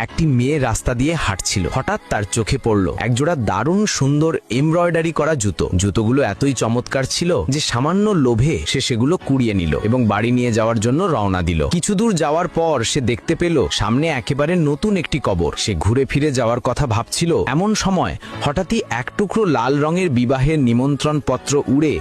একটি মেয়ে রাস্তা দিয়ে হাঁটছিল। হঠাৎ তার চোখে পড়ল একজোড়া দারুণ সুন্দর এমব্রয়ডারি করা জুতো। জুতোগুলো এতই চমৎকার ছিল যে সামান্য লোভে সে সেগুলো কুড়িয়ে নিল এবং বাড়ি নিয়ে যাওয়ার জন্য রওনা দিল। কিছু দূর যাওয়ার পর সে দেখতে পেল সামনে একেবারে নতুন একটি কবর। সে ঘুরে ফিরে যাওয়ার কথা ভাবছিল, এমন সময় হঠাৎই এক টুকরো লাল রঙের বিবাহের নিমন্ত্রণ পত্র উড়ে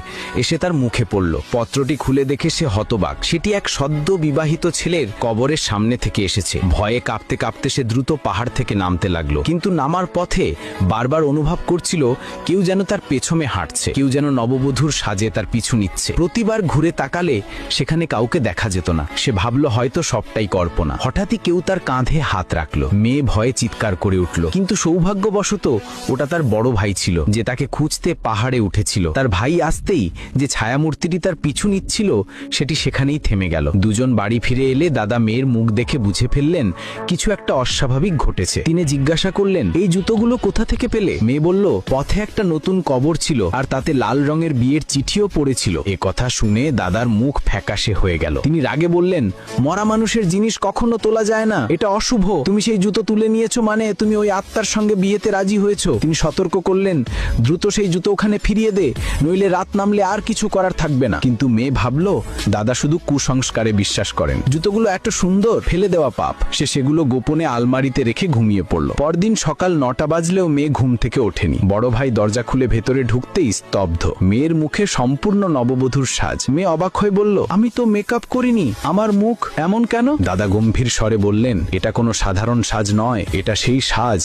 এসে তার মুখে পড়ল। পত্রটি খুলে দেখে সে হতবাক। সেটি এক সদ্য বিবাহিত ছেলের কবরের সামনে থেকে এসেছে। ভয়ে কাঁপতে কাঁপতে সে দ্রুত পাহাড় থেকে নামতে লাগলো, কিন্তু নামার পথে বারবার অনুভব করছিল কেউ যেন তার পেছনে হাঁটছে, কেউ যেন নববধূর সাজে তার পিছু নিচ্ছে। প্রতিবার ঘুরে তাকালে সেখানে কাউকে দেখা যেত না। সে ভাবল হয়তো সবটাই কল্পনা। হঠাৎই কেউ তার কাঁধে হাত রাখলো। মেয়ে ভয়ে চিৎকার করে উঠল, কিন্তু সৌভাগ্যবশত ওটা তার বড় ভাই ছিল, যে তাকে খুঁজতে পাহাড়ে উঠেছিল। তার ভাই আসতেই যে ছায়ামূর্তিটি তার পিছু নিচ্ছিল সেটি সেখানেই থেমে গেল। দুজন বাড়ি ফিরে এলে দাদা মেয়ের মুখ দেখে বুঝে ফেললেন কিছু একটা অস্বাভাবিক ঘটেছে। তিনি জিজ্ঞাসা করলেন, এই জুতোগুলো কোথা থেকে পেলে? মেয়ে বলল, পথে একটা নতুন কবর ছিল আর তাতে লাল রঙের বিয়ের চিঠিও পড়েছিল। এ কথা শুনে দাদার মুখ ফ্যাকাশে হয়ে গেল। তিনি রাগে বললেন, মরা মানুষের জিনিস কখনো তোলা যায় না, এটা অশুভ। তুমি সেই জুতো তুলে নিয়েছো মানে তুমি ওই আত্মার সঙ্গে বিয়েতে রাজি হয়েছো। তিনি সতর্ক করলেন, দ্রুত সেই জুতো ওখানে ফিরিয়ে দে, নইলে রাত নামলে আর কিছু করার থাকবে না। কিন্তু মেয়ে ভাবলো দাদা শুধু কুসংস্কারে বিশ্বাস করেন। জুতোগুলো এত সুন্দর, ফেলে দেওয়া পাপ। সে সেগুলো গোপনে আলমারিতে রেখে ঘুমিয়ে পড়ল। পরদিন সকাল 9টা বাজলেও মেয়ে ঘুম থেকে ওঠেনি। বড় ভাই দরজা খুলে ভেতরে ঢুকতেই স্তব্ধ। মেয়ের মুখে সম্পূর্ণ নববধূর সাজ। মেয়ে অবাক হয়ে বলল, আমি তো মেকআপ করিনি, আমার মুখ এমন কেন? দাদা গম্ভীর স্বরে বললেন, এটা কোনো সাধারণ সাজ নয়, এটা সেই সাজ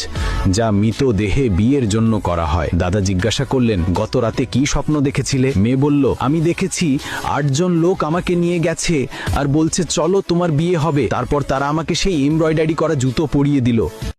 যা মৃত দেহে বিয়ের জন্য করা হয়। দাদা জিজ্ঞাসা করলেন, গত রাতে কি স্বপ্ন দেখেছিলে? মেয়ে বলল, আমি দেখেছি 8 জন লোক আমাকে নিয়ে গেছে আর বলছে চলো তোমার বিয়ে হবে। তারপর তারা আমাকে সেই এমব্রয়ডারি করা জুতো পরিয়ে দিল।